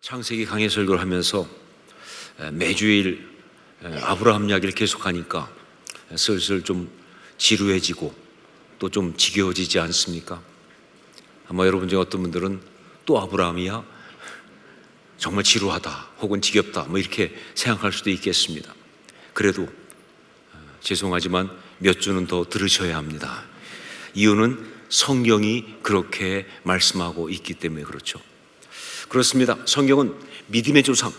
창세기 강해 설교를 하면서 매주일 아브라함 이야기를 계속하니까 슬슬 좀 지루해지고 또 좀 지겨워지지 않습니까? 아마 여러분 중에 어떤 분들은 또 아브라함이야? 정말 지루하다 혹은 지겹다 뭐 이렇게 생각할 수도 있겠습니다. 그래도 죄송하지만 몇 주는 더 들으셔야 합니다. 이유는 성경이 그렇게 말씀하고 있기 때문에 그렇죠. 그렇습니다. 성경은 믿음의 조상,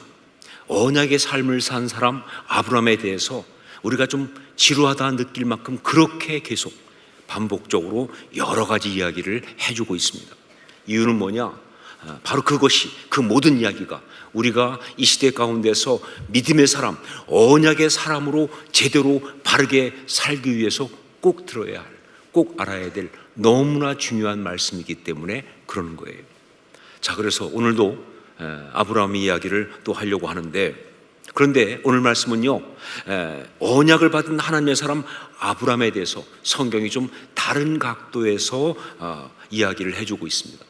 언약의 삶을 산 사람 아브라함에 대해서 우리가 좀 지루하다 느낄 만큼 그렇게 계속 반복적으로 여러 가지 이야기를 해주고 있습니다. 이유는 뭐냐? 바로 그것이, 그 모든 이야기가 우리가 이 시대 가운데서 믿음의 사람, 언약의 사람으로 제대로 바르게 살기 위해서 꼭 들어야 할, 꼭 알아야 될 너무나 중요한 말씀이기 때문에 그러는 거예요. 자, 그래서 오늘도 아브라함의 이야기를 또 하려고 하는데, 그런데 오늘 말씀은요, 언약을 받은 하나님의 사람 아브라함에 대해서 성경이 좀 다른 각도에서 이야기를 해주고 있습니다.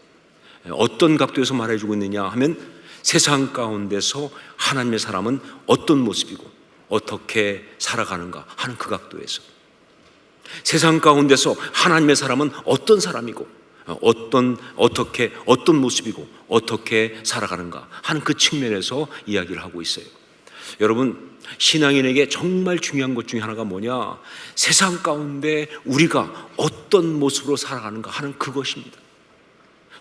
어떤 각도에서 말해주고 있느냐 하면, 세상 가운데서 하나님의 사람은 어떤 모습이고 어떻게 살아가는가 하는 그 각도에서, 세상 가운데서 하나님의 사람은 어떤 사람이고 어떤 모습이고 어떻게 살아가는가 하는 그 측면에서 이야기를 하고 있어요. 여러분, 신앙인에게 정말 중요한 것 중에 하나가 뭐냐? 세상 가운데 우리가 어떤 모습으로 살아가는가 하는 그것입니다.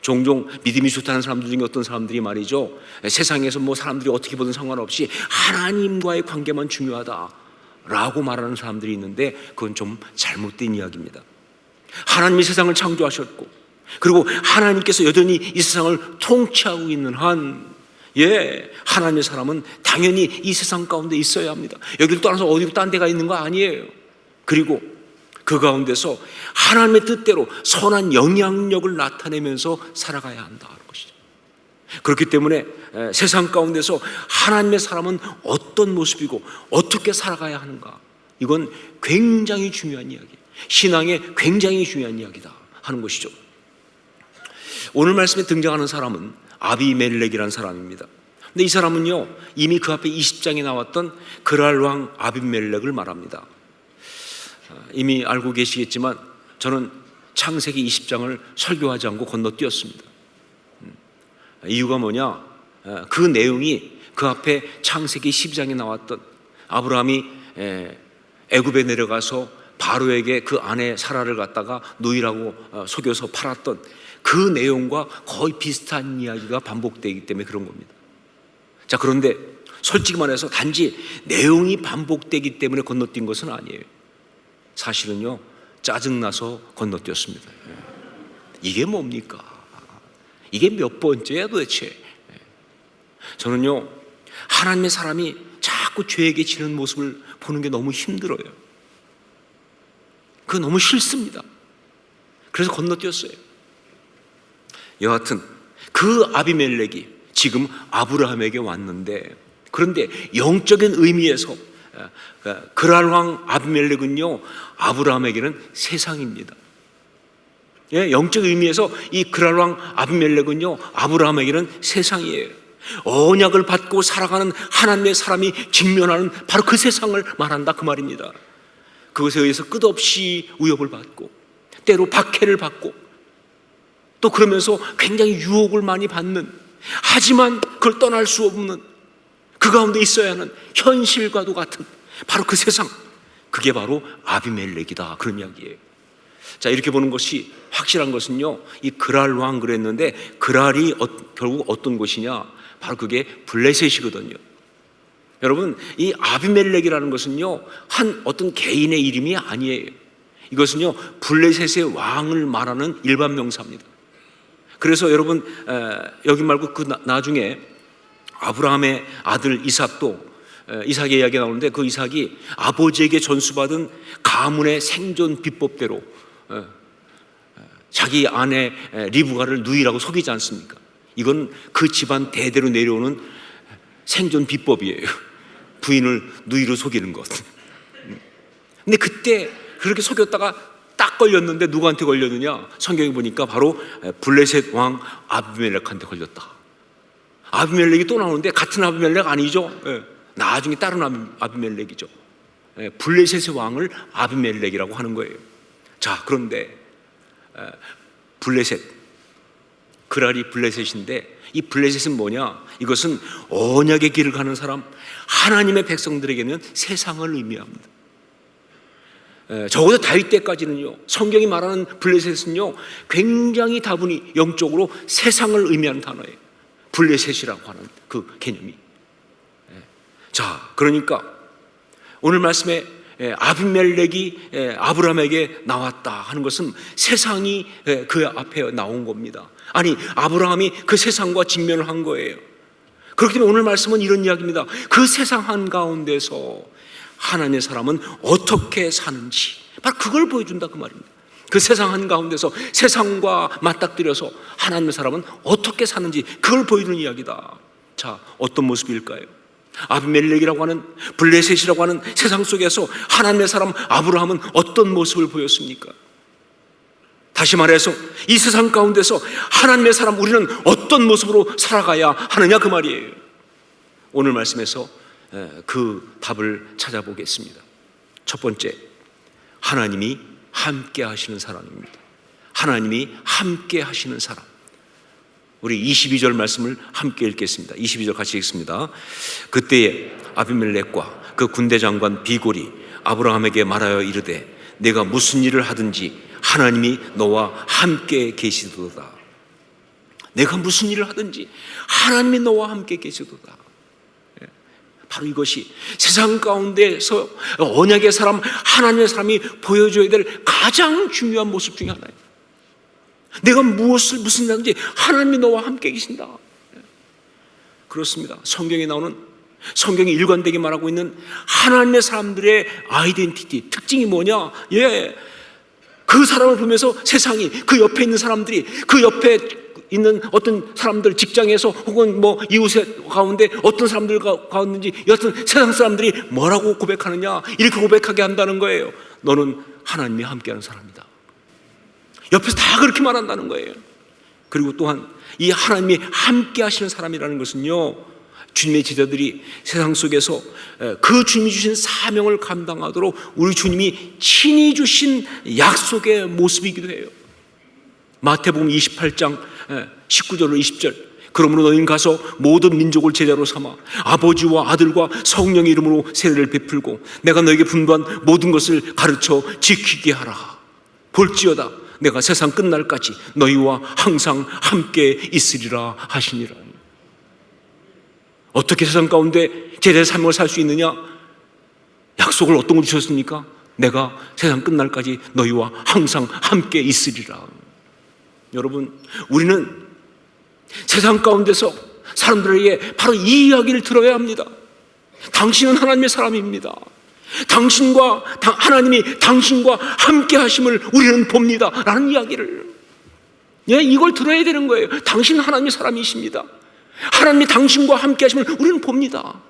종종 믿음이 좋다는 사람들 중에 어떤 사람들이 말이죠, 세상에서 뭐 사람들이 어떻게 보든 상관없이 하나님과의 관계만 중요하다라고 말하는 사람들이 있는데, 그건 좀 잘못된 이야기입니다. 하나님이 세상을 창조하셨고, 그리고 하나님께서 여전히 이 세상을 통치하고 있는 한, 하나님의 사람은 당연히 이 세상 가운데 있어야 합니다. 여기를 떠나서 어디로 딴 데가 있는 거 아니에요. 그리고 그 가운데서 하나님의 뜻대로 선한 영향력을 나타내면서 살아가야 한다는 것이죠. 그렇기 때문에 세상 가운데서 하나님의 사람은 어떤 모습이고 어떻게 살아가야 하는가, 이건 굉장히 중요한 이야기, 신앙에 굉장히 중요한 이야기다 하는 것이죠. 오늘 말씀에 등장하는 사람은 아비멜렉이라는 사람입니다. 근데 이 사람은요, 이미 그 앞에 20장에 나왔던 그랄 왕 아비멜렉을 말합니다. 이미 알고 계시겠지만 저는 창세기 20장을 설교하지 않고 건너뛰었습니다. 이유가 뭐냐? 그 내용이 그 앞에 창세기 12장에 나왔던 아브라함이 애굽에 내려가서 바로에게 그 아내 사라를 갖다가 누이라고 속여서 팔았던 그 내용과 거의 비슷한 이야기가 반복되기 때문에 그런 겁니다. 자, 그런데 솔직히 말해서 단지 내용이 반복되기 때문에 건너뛴 것은 아니에요. 사실은요, 짜증나서 건너뛰었습니다. 이게 뭡니까? 이게 몇 번째야 도대체? 저는요, 하나님의 사람이 자꾸 죄에게 지는 모습을 보는 게 너무 힘들어요. 그거 너무 싫습니다. 그래서 건너뛰었어요. 여하튼 그 아비멜렉이 지금 아브라함에게 왔는데, 그런데 영적인 의미에서 그랄 왕 아비멜렉은요, 아브라함에게는 세상입니다. 영적 의미에서 이 그랄 왕 아비멜렉은요, 아브라함에게는 세상이에요. 언약을 받고 살아가는 하나님의 사람이 직면하는 바로 그 세상을 말한다, 그 말입니다. 그것에 의해서 끝없이 위협을 받고, 때로 박해를 받고, 또 그러면서 굉장히 유혹을 많이 받는, 하지만 그걸 떠날 수 없는, 그 가운데 있어야 하는 현실과도 같은 바로 그 세상, 그게 바로 아비멜렉이다, 그런 이야기예요. 자, 이렇게 보는 것이 확실한 것은요, 이 그랄 왕 그랬는데, 그랄이 결국 어떤 곳이냐? 바로 그게 블레셋이거든요. 여러분, 이 아비멜렉이라는 것은요, 한 어떤 개인의 이름이 아니에요. 이것은요, 블레셋의 왕을 말하는 일반 명사입니다. 그래서 여러분, 여기 말고 그 나중에 아브라함의 아들 이삭도, 이삭의 이야기가 나오는데, 그 이삭이 아버지에게 전수받은 가문의 생존 비법대로 자기 아내 리브가를 누이라고 속이지 않습니까? 이건 그 집안 대대로 내려오는 생존 비법이에요. 부인을 누이로 속이는 것. 근데 그때 그렇게 속였다가 딱 걸렸는데 누구한테 걸렸느냐? 성경에 보니까 바로 블레셋 왕 아비멜렉한테 걸렸다. 아비멜렉이 또 나오는데 같은 아비멜렉 아니죠? 예. 나중에 다른 아비멜렉이죠. 예. 블레셋의 왕을 아비멜렉이라고 하는 거예요. 자, 그런데 블레셋, 그랄이 블레셋인데 이 블레셋은 뭐냐? 이것은 언약의 길을 가는 사람, 하나님의 백성들에게는 세상을 의미합니다. 적어도 다윗 때까지는요, 성경이 말하는 블레셋은요 굉장히 다분히 영적으로 세상을 의미하는 단어예요. 블레셋이라고 하는 그 개념이. 자, 그러니까 오늘 말씀에 아비멜렉이 아브라함에게 나왔다 하는 것은 세상이 그 앞에 나온 겁니다. 아니, 아브라함이 그 세상과 직면을 한 거예요. 그렇기 때문에 오늘 말씀은 이런 이야기입니다. 그 세상 한가운데서 하나님의 사람은 어떻게 사는지, 바로 그걸 보여준다 그 말입니다. 그 세상 한가운데서 세상과 맞닥뜨려서 하나님의 사람은 어떻게 사는지 그걸 보여주는 이야기다. 자, 어떤 모습일까요? 아비멜렉이라고 하는, 블레셋이라고 하는 세상 속에서 하나님의 사람 아브라함은 어떤 모습을 보였습니까? 다시 말해서 이 세상 가운데서 하나님의 사람 우리는 어떤 모습으로 살아가야 하느냐 그 말이에요. 오늘 말씀에서 그 답을 찾아보겠습니다. 첫 번째, 하나님이 함께 하시는 사람입니다. 하나님이 함께 하시는 사람. 우리 22절 말씀을 함께 읽겠습니다. 22절 같이 읽습니다. 그때에 아비멜렉과 그 군대 장관 비골이 아브라함에게 말하여 이르되 내가 무슨 일을 하든지 하나님이 너와 함께 계시도다. 내가 무슨 일을 하든지 하나님이 너와 함께 계시도다. 바로 이것이 세상 가운데서 언약의 사람, 하나님의 사람이 보여줘야 될 가장 중요한 모습 중에 하나예요. 내가 무슨 일 하든지 하나님이 너와 함께 계신다. 그렇습니다. 성경에 나오는, 성경이 일관되게 말하고 있는 하나님의 사람들의 아이덴티티, 특징이 뭐냐? 그 사람을 보면서 세상이, 그 옆에 있는 사람들이, 그 옆에 있는 어떤 사람들, 직장에서 혹은 뭐 이웃의 가운데 어떤 사람들 가운데인지 여튼 세상 사람들이 뭐라고 고백하느냐, 이렇게 고백하게 한다는 거예요. 너는 하나님이 함께하는 사람이다. 옆에서 다 그렇게 말한다는 거예요. 그리고 또한 이 하나님이 함께 하시는 사람이라는 것은요, 주님의 제자들이 세상 속에서 그 주님이 주신 사명을 감당하도록 우리 주님이 친히 주신 약속의 모습이기도 해요. 마태복음 28장 19절로 20절. 그러므로 너희는 가서 모든 민족을 제자로 삼아 아버지와 아들과 성령의 이름으로 세례를 베풀고 내가 너에게 분부한 모든 것을 가르쳐 지키게 하라. 볼지어다 내가 세상 끝날까지 너희와 항상 함께 있으리라 하시니라. 어떻게 세상 가운데 제자의 삶을 살 수 있느냐? 약속을 어떤 걸 주셨습니까? 내가 세상 끝날까지 너희와 항상 함께 있으리라. 여러분, 우리는 세상 가운데서 사람들에게 바로 이 이야기를 들어야 합니다. 당신은 하나님의 사람입니다. 하나님이 당신과 함께 하심을 우리는 봅니다 라는 이야기를, 이걸 들어야 되는 거예요. 당신은 하나님의 사람이십니다. 하나님이 당신과 함께 하심을 우리는 봅니다.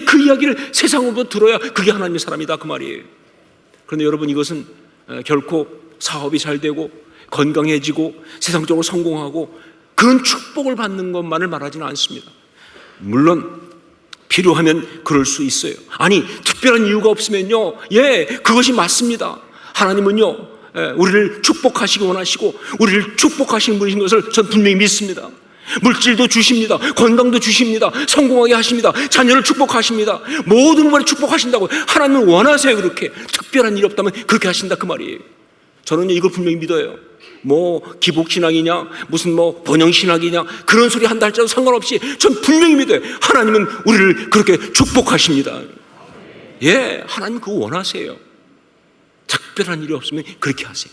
그 이야기를 세상으로 들어야 그게 하나님의 사람이다 그 말이에요. 그런데 여러분, 이것은 결코 사업이 잘 되고 건강해지고 세상적으로 성공하고 그런 축복을 받는 것만을 말하지는 않습니다. 물론 필요하면 그럴 수 있어요. 아니, 특별한 이유가 없으면요, 그것이 맞습니다. 하나님은요, 우리를 축복하시기 원하시고 우리를 축복하시는 분이신 것을 전 분명히 믿습니다. 물질도 주십니다. 건강도 주십니다. 성공하게 하십니다. 자녀를 축복하십니다. 모든 부분을 축복하신다고 하나님은 원하세요. 그렇게 특별한 일이 없다면 그렇게 하신다 그 말이에요. 저는 이걸 분명히 믿어요. 뭐 기복신학이냐 무슨 뭐 번영신학이냐 그런 소리 한다 할지라도 상관없이 전 분명히 믿어요. 하나님은 우리를 그렇게 축복하십니다. 하나님 그거 원하세요. 특별한 일이 없으면 그렇게 하세요.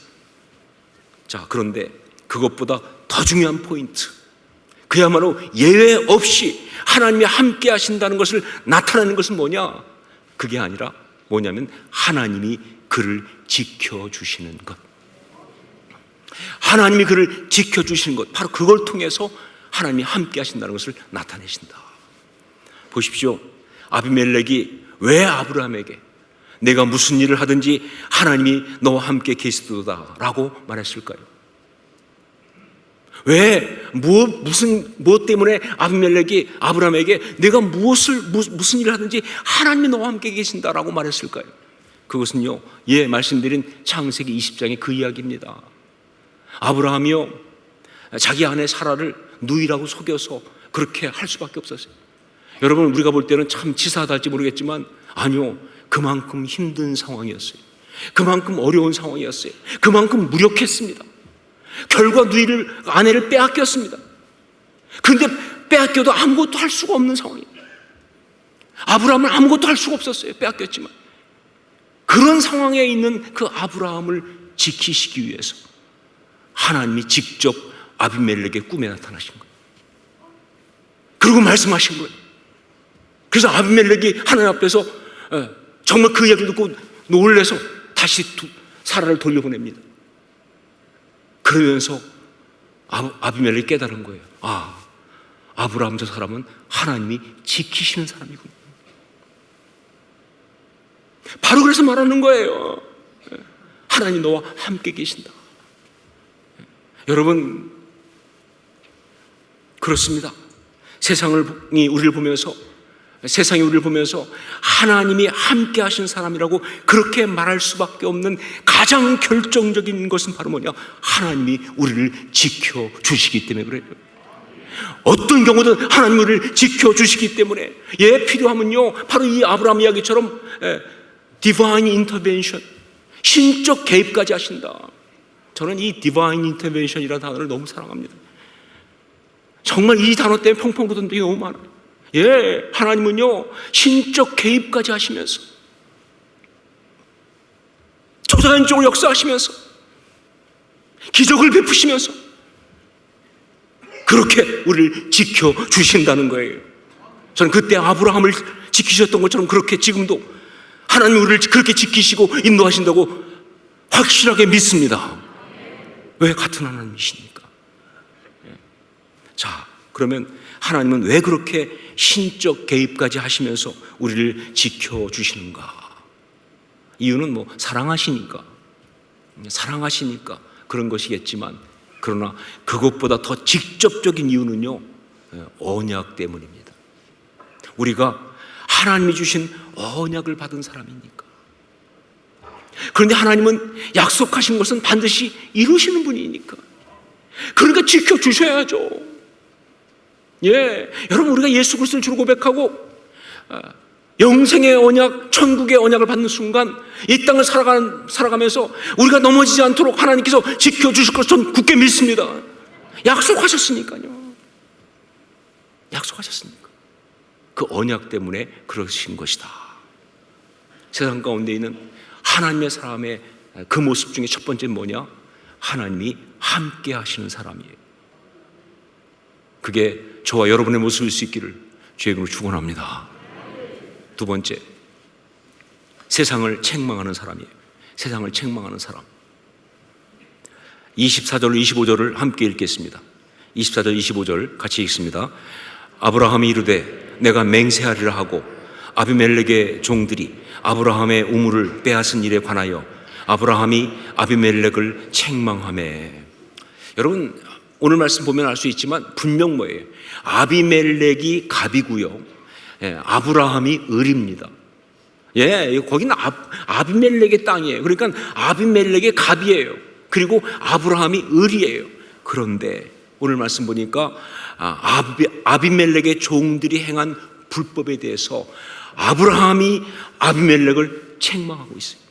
자, 그런데 그것보다 더 중요한 포인트, 그야말로 예외 없이 하나님이 함께 하신다는 것을 나타내는 것은 뭐냐? 그게 아니라 뭐냐면 하나님이 그를 지켜주시는 것. 하나님이 그를 지켜주시는 것, 바로 그걸 통해서 하나님이 함께 하신다는 것을 나타내신다. 보십시오. 아비멜렉이 왜 아브라함에게 내가 무슨 일을 하든지 하나님이 너와 함께 계시도다 라고 말했을까요? 무엇 때문에 아비멜렉이 아브라함에게 내가 무슨 일을 하든지 하나님이 너와 함께 계신다라고 말했을까요? 그것은요, 말씀드린 창세기 20장의 그 이야기입니다. 아브라함이요, 자기 아내 사라를 누이라고 속여서 그렇게 할 수밖에 없었어요. 여러분, 우리가 볼 때는 참 치사하다 할지 모르겠지만 아니요, 그만큼 힘든 상황이었어요. 그만큼 어려운 상황이었어요. 그만큼 무력했습니다. 결과 아내를 빼앗겼습니다. 그런데 빼앗겨도 아무것도 할 수가 없는 상황이에요. 아브라함은 아무것도 할 수가 없었어요. 빼앗겼지만. 그런 상황에 있는 그 아브라함을 지키시기 위해서 하나님이 직접 아비멜렉의 꿈에 나타나신 거예요. 그리고 말씀하신 거예요. 그래서 아비멜렉이 하나님 앞에서 정말 그 이야기를 듣고 놀라서 다시 사라를 돌려보냅니다. 그러면서 아비멜렉이 깨달은 거예요. 아브라함 저 사람은 하나님이 지키시는 사람이군요. 바로 그래서 말하는 거예요. 하나님 너와 함께 계신다. 여러분, 그렇습니다. 세상이 우리를 보면서 하나님이 함께 하신 사람이라고 그렇게 말할 수밖에 없는 가장 결정적인 것은 바로 뭐냐? 하나님이 우리를 지켜주시기 때문에 그래요. 어떤 경우든 하나님이 우리를 지켜주시기 때문에 필요하면요, 바로 이 아브라함 이야기처럼 Divine Intervention, 신적 개입까지 하신다. 저는 이 Divine Intervention이라는 단어를 너무 사랑합니다. 정말 이 단어 때문에 펑펑 부던 적이 너무 많아요. 하나님은요, 신적 개입까지 하시면서 초자연적으로 역사하시면서 기적을 베푸시면서 그렇게 우리를 지켜주신다는 거예요. 저는 그때 아브라함을 지키셨던 것처럼 그렇게 지금도 하나님이 우리를 그렇게 지키시고 인도하신다고 확실하게 믿습니다. 왜? 같은 하나님이시니까. 자, 그러면 하나님은 왜 그렇게 신적 개입까지 하시면서 우리를 지켜주시는가? 이유는 사랑하시니까 그런 것이겠지만, 그러나 그것보다 더 직접적인 이유는요, 언약 때문입니다. 우리가 하나님이 주신 언약을 받은 사람이니까. 그런데 하나님은 약속하신 것은 반드시 이루시는 분이니까. 그러니까 지켜주셔야죠. 여러분, 우리가 예수 그리스도를 주로 고백하고 영생의 언약, 천국의 언약을 받는 순간 이 땅을 살아가면서 우리가 넘어지지 않도록 하나님께서 지켜주실 것을 전 굳게 믿습니다. 약속하셨으니까요. 약속하셨으니까. 그 언약 때문에 그러신 것이다. 세상 가운데 있는 하나님의 사람의 그 모습 중에 첫 번째는 뭐냐? 하나님이 함께 하시는 사람이에요. 그게 저와 여러분의 모습일 수 있기를 주의 이름으로 축원합니다. 두 번째, 세상을 책망하는 사람이에요. 세상을 책망하는 사람. 24절 25절을 함께 읽겠습니다. 24절 25절 같이 읽습니다. 아브라함이 이르되 내가 맹세하리라 하고 아비멜렉의 종들이 아브라함의 우물을 빼앗은 일에 관하여 아브라함이 아비멜렉을 책망하매. 여러분, 오늘 말씀 보면 알 수 있지만 분명 뭐예요? 아비멜렉이 갑이고요, 아브라함이 을입니다. 거기는 아비멜렉의 땅이에요. 그러니까 아비멜렉의 갑이에요. 그리고 아브라함이 을이에요. 그런데 오늘 말씀 보니까 아비멜렉의 종들이 행한 불법에 대해서 아브라함이 아비멜렉을 책망하고 있어요.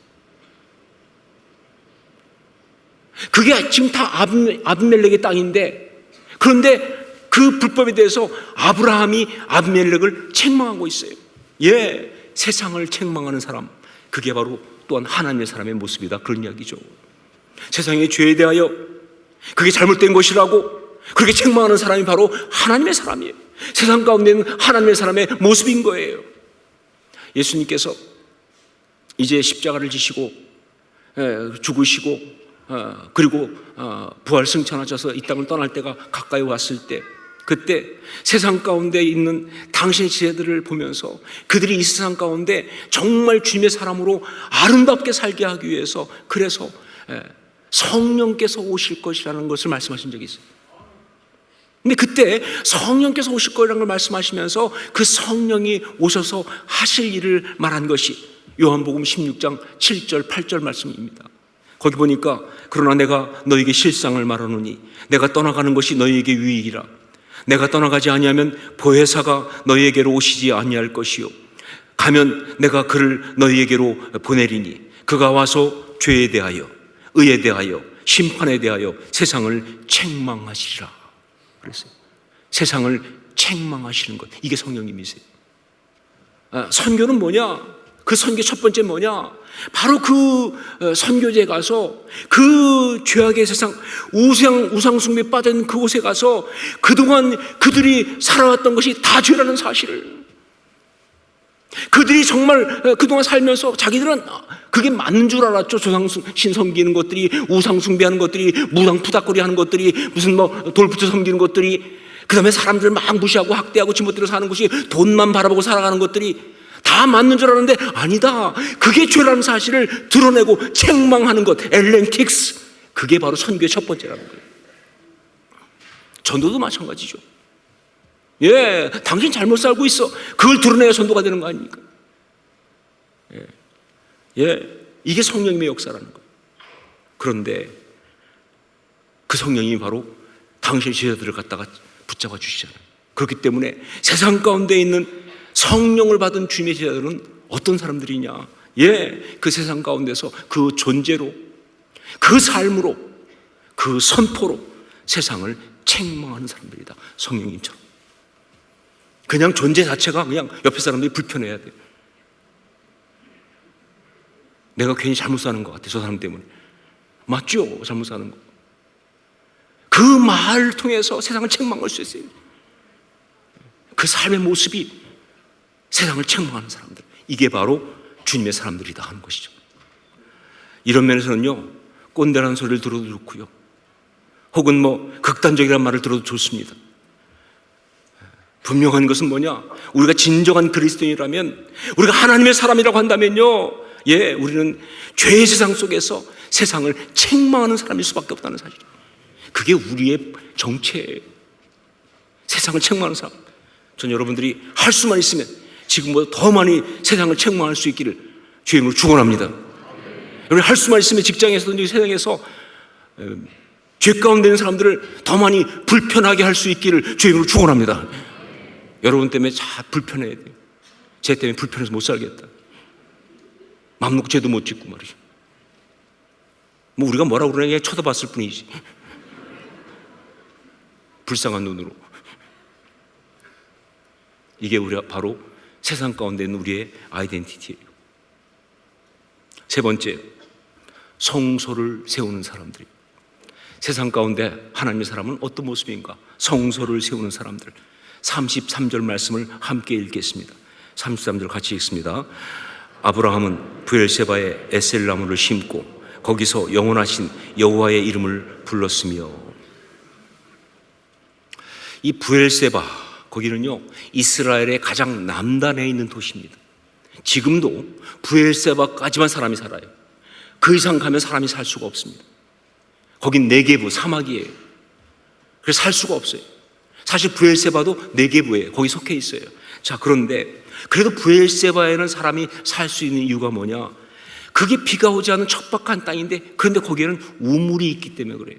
그게 지금 다 아비멜렉의 땅인데, 그런데 그 불법에 대해서 아브라함이 아비멜렉을 책망하고 있어요. 세상을 책망하는 사람, 그게 바로 또한 하나님의 사람의 모습이다, 그런 이야기죠. 세상의 죄에 대하여 그게 잘못된 것이라고 그렇게 책망하는 사람이 바로 하나님의 사람이에요. 세상 가운데 있는 하나님의 사람의 모습인 거예요. 예수님께서 이제 십자가를 지시고 죽으시고 그리고 부활 승천하셔서 이 땅을 떠날 때가 가까이 왔을 때, 그때 세상 가운데 있는 당신의 지혜들을 보면서 그들이 이 세상 가운데 정말 주님의 사람으로 아름답게 살게 하기 위해서, 그래서 성령께서 오실 것이라는 것을 말씀하신 적이 있어요. 근데 그때 성령께서 오실 거라는 걸 말씀하시면서 그 성령이 오셔서 하실 일을 말한 것이 요한복음 16장 7절 8절 말씀입니다. 거기 보니까 그러나 내가 너에게 실상을 말하노니 내가 떠나가는 것이 너희에게 유익이라. 내가 떠나가지 아니하면 보혜사가 너희에게로 오시지 아니할 것이요 가면 내가 그를 너희에게로 보내리니 그가 와서 죄에 대하여 의에 대하여 심판에 대하여 세상을 책망하시리라. 그랬어요. 세상을 책망하시는 것, 이게 성령님이세요. 선교는 뭐냐? 그 선교 첫 번째 뭐냐? 바로 그 선교지에 가서 그 죄악의 세상, 우상 숭배에 빠진 그곳에 가서 그동안 그들이 살아왔던 것이 다 죄라는 사실을, 그들이 정말 그동안 살면서 자기들은 그게 맞는 줄 알았죠. 조상신 섬기는 것들이, 우상 숭배하는 것들이, 무당푸닥거리 하는 것들이, 무슨 돌부처 섬기는 것들이, 그 다음에 사람들을 막 무시하고 학대하고 지멋대로 사는 것이, 돈만 바라보고 살아가는 것들이 다 맞는 줄 알았는데 아니다. 그게 죄라는 사실을 드러내고 책망하는 것, 엘렌틱스, 그게 바로 선교의 첫 번째라는 거예요. 전도도 마찬가지죠. 예, 당신 잘못 살고 있어. 그걸 드러내야 전도가 되는 거 아닙니까? 이게 성령님의 역사라는 거예요. 그런데 그 성령님이 바로 당신의 제자들을 갖다가 붙잡아 주시잖아요. 그렇기 때문에 세상 가운데 있는 성령을 받은 주님의 제자들은 어떤 사람들이냐? 그 세상 가운데서 그 존재로, 그 삶으로, 그 선포로 세상을 책망하는 사람들이다. 성령님처럼. 그냥 존재 자체가 그냥 옆에 사람들이 불편해야 돼요. 내가 괜히 잘못 사는 것 같아, 저 사람 때문에. 맞죠? 잘못 사는 거. 그 말을 통해서 세상을 책망할 수 있어요. 그 삶의 모습이 세상을 책망하는 사람들, 이게 바로 주님의 사람들이다 하는 것이죠. 이런 면에서는요, 꼰대라는 소리를 들어도 좋고요, 혹은 극단적이라는 말을 들어도 좋습니다. 분명한 것은 뭐냐? 우리가 진정한 그리스도인이라면, 우리가 하나님의 사람이라고 한다면요, 우리는 죄의 세상 속에서 세상을 책망하는 사람일 수밖에 없다는 사실이에요. 그게 우리의 정체예요. 세상을 책망하는 사람. 전 여러분들이 할 수만 있으면 지금보다 더 많이 세상을 책망할 수 있기를 주의 이름으로 축원합니다. 여러분, 할 수만 있으면 직장에서든지 세상에서 죄 가운데 있는 사람들을 더 많이 불편하게 할 수 있기를 주의 이름으로 축원합니다. 여러분 때문에 불편해야 돼요. 쟤 때문에 불편해서 못 살겠다. 맘 놓고 죄도 못 짓고 말이죠. 우리가 뭐라고 그러냐, 그냥 쳐다봤을 뿐이지. 불쌍한 눈으로. 이게 우리가 바로 세상 가운데 있는 우리의 아이덴티티예요. 세 번째, 성소를 세우는 사람들이에요. 세상 가운데 하나님의 사람은 어떤 모습인가? 성소를 세우는 사람들. 33절 말씀을 함께 읽겠습니다. 33절 같이 읽습니다. 아브라함은 브엘세바에 에셀나무를 심고 거기서 영원하신 여호와의 이름을 불렀으며. 이 브엘세바, 거기는요, 이스라엘의 가장 남단에 있는 도시입니다. 지금도 브엘세바까지만 사람이 살아요. 그 이상 가면 사람이 살 수가 없습니다. 거긴 네게부, 사막이에요. 그래서 살 수가 없어요. 사실 브엘세바도 네게부예요. 거기 속해 있어요. 자, 그런데 그래도 브엘세바에는 사람이 살 수 있는 이유가 뭐냐? 그게 비가 오지 않은 척박한 땅인데, 그런데 거기에는 우물이 있기 때문에 그래요.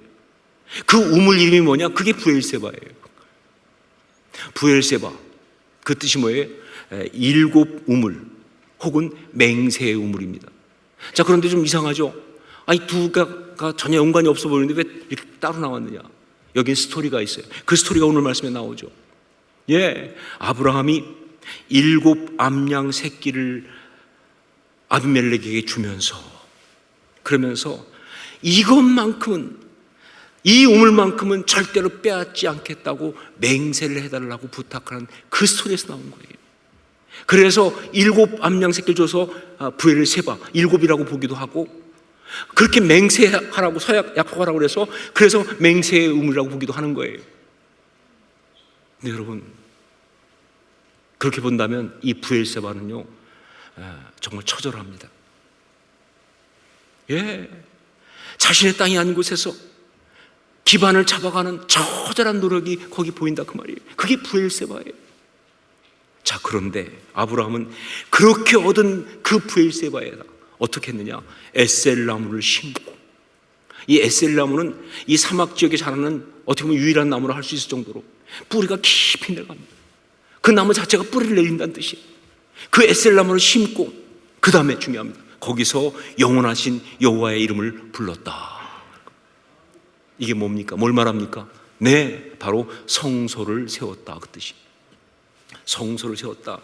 그 우물 이름이 뭐냐? 그게 브엘세바예요. 브엘세바, 그 뜻이 뭐예요? 7 우물 혹은 맹세의 우물입니다. 자, 그런데 좀 이상하죠? 아니, 두가 전혀 연관이 없어 보이는데 왜 이렇게 따로 나왔느냐? 여긴 스토리가 있어요. 그 스토리가 오늘 말씀에 나오죠. 아브라함이 7 암양 새끼를 아비멜렉에게 주면서, 그러면서 이것만큼은, 이 우물만큼은 절대로 빼앗지 않겠다고 맹세를 해달라고 부탁하는 그 스토리에서 나온 거예요. 그래서 7 암양 새끼를 줘서 브엘세바, 7이라고 보기도 하고, 그렇게 맹세하라고, 약속하라고 그래서 맹세의 우물이라고 보기도 하는 거예요. 근데 여러분, 그렇게 본다면 이 브엘세바는요, 정말 처절합니다. 자신의 땅이 아닌 곳에서 기반을 잡아가는 처절한 노력이 거기 보인다 그 말이에요. 그게 브엘세바예요. 자, 그런데 아브라함은 그렇게 얻은 그 브엘세바에다 어떻게 했느냐? 에셀나무를 심고, 이 에셀나무는 이 사막 지역에 자라는 어떻게 보면 유일한 나무라 할 수 있을 정도로 뿌리가 깊이 내려갑니다. 그 나무 자체가 뿌리를 내린다는 뜻이에요. 그 에셀나무를 심고, 그 다음에 중요합니다. 거기서 영원하신 여호와의 이름을 불렀다. 이게 뭡니까? 뭘 말합니까? 네, 바로 성소를 세웠다 그 뜻이. 성소를 세웠다.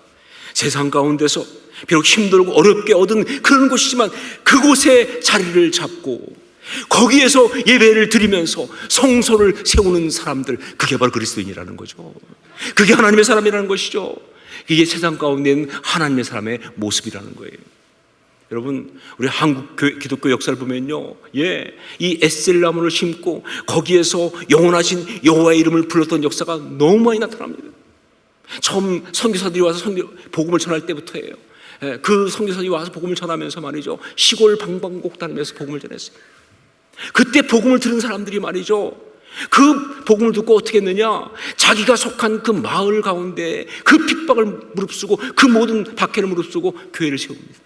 세상 가운데서 비록 힘들고 어렵게 얻은 그런 곳이지만 그곳에 자리를 잡고 거기에서 예배를 드리면서 성소를 세우는 사람들, 그게 바로 그리스도인이라는 거죠. 그게 하나님의 사람이라는 것이죠. 이게 세상 가운데 있는 하나님의 사람의 모습이라는 거예요. 여러분, 우리 한국 기독교 역사를 보면요, 이 에셀나무를 심고 거기에서 영원하신 여호와의 이름을 불렀던 역사가 너무 많이 나타납니다. 처음 선교사들이 와서 복음을 전할 때부터예요. 그 선교사들이 와서 복음을 전하면서 말이죠, 시골 방방곡 다니면서 복음을 전했어요. 그때 복음을 들은 사람들이 말이죠, 그 복음을 듣고 어떻게 했느냐, 자기가 속한 그 마을 가운데 그 핍박을 무릅쓰고 그 모든 박해를 무릅쓰고 교회를 세웁니다.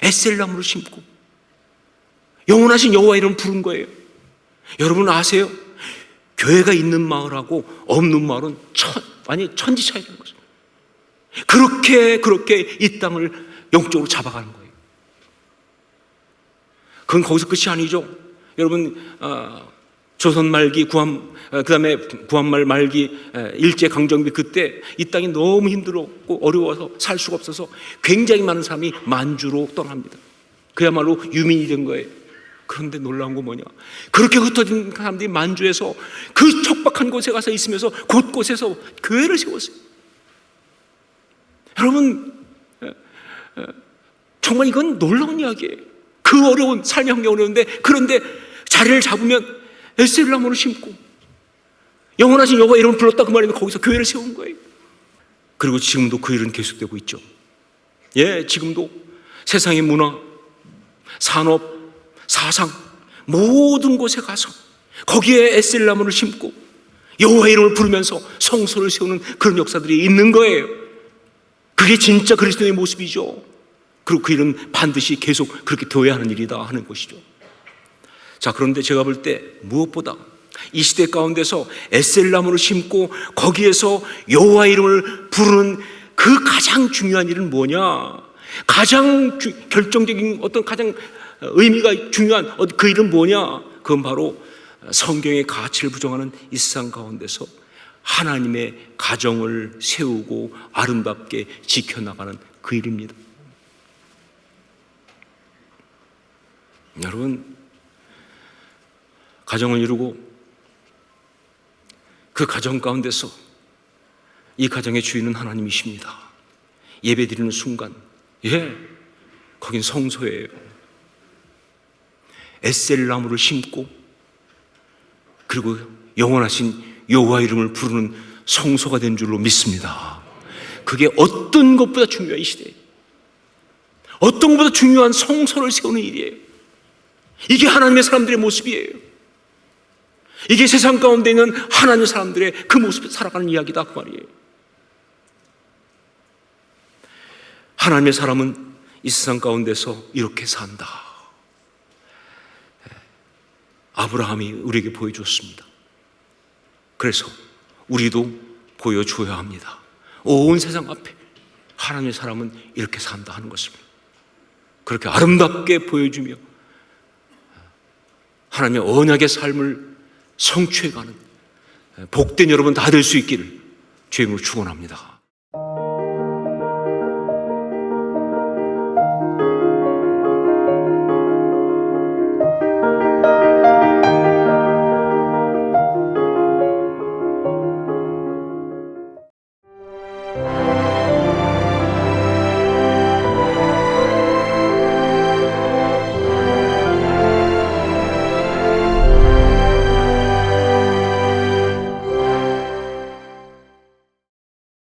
에셀나무를 심고 영원하신 여호와 이름을 부른 거예요. 여러분 아세요? 교회가 있는 마을하고 없는 마을은 천지 차이라는 거죠. 그렇게 이 땅을 영적으로 잡아가는 거예요. 그건 거기서 끝이 아니죠. 여러분, 조선 말기 그다음에 구한말 말기 일제 강점기, 그때 이 땅이 너무 힘들었고 어려워서 살 수가 없어서 굉장히 많은 사람이 만주로 떠납니다. 그야말로 유민이 된 거예요. 그런데 놀라운 건 뭐냐, 그렇게 흩어진 사람들이 만주에서 그 척박한 곳에 가서 있으면서 곳곳에서 교회를 세웠어요. 여러분, 정말 이건 놀라운 이야기예요. 그 어려운 삶의 환경이 어려운데, 그런데 자리를 잡으면 에셀나무를 심고 영원하신 여호와 이름을 불렀다 그 말이면 거기서 교회를 세운 거예요. 그리고 지금도 그 일은 계속되고 있죠. 지금도 세상의 문화, 산업, 사상 모든 곳에 가서 거기에 에셀나무를 심고 여호와 이름을 부르면서 성소를 세우는 그런 역사들이 있는 거예요. 그게 진짜 그리스도의 모습이죠. 그리고 그 일은 반드시 계속 그렇게 되어야 하는 일이다 하는 것이죠. 자, 그런데 제가 볼 때 무엇보다 이 시대 가운데서 에셀나무를 심고 거기에서 여호와 이름을 부르는 그 가장 중요한 일은 뭐냐, 가장 결정적인 어떤 가장 의미가 중요한 그 일은 뭐냐, 그건 바로 성경의 가치를 부정하는 이 세상 가운데서 하나님의 가정을 세우고 아름답게 지켜나가는 그 일입니다. 여러분, 가정을 이루고 그 가정 가운데서 이 가정의 주인은 하나님이십니다. 예배 드리는 순간, 거긴 성소예요. 에셀나무를 심고 그리고 영원하신 여호와 이름을 부르는 성소가 된 줄로 믿습니다. 그게 어떤 것보다 중요한 이 시대에 어떤 것보다 중요한 성소를 세우는 일이에요. 이게 하나님의 사람들의 모습이에요. 이게 세상 가운데 있는 하나님의 사람들의 그 모습을 살아가는 이야기다 그 말이에요. 하나님의 사람은 이 세상 가운데서 이렇게 산다. 아브라함이 우리에게 보여줬습니다. 그래서 우리도 보여줘야 합니다. 온 세상 앞에 하나님의 사람은 이렇게 산다 하는 것입니다. 그렇게 아름답게 보여주며 하나님의 언약의 삶을 성취해가는 복된 여러분 다 될 수 있기를 주의 이름으로 축원합니다.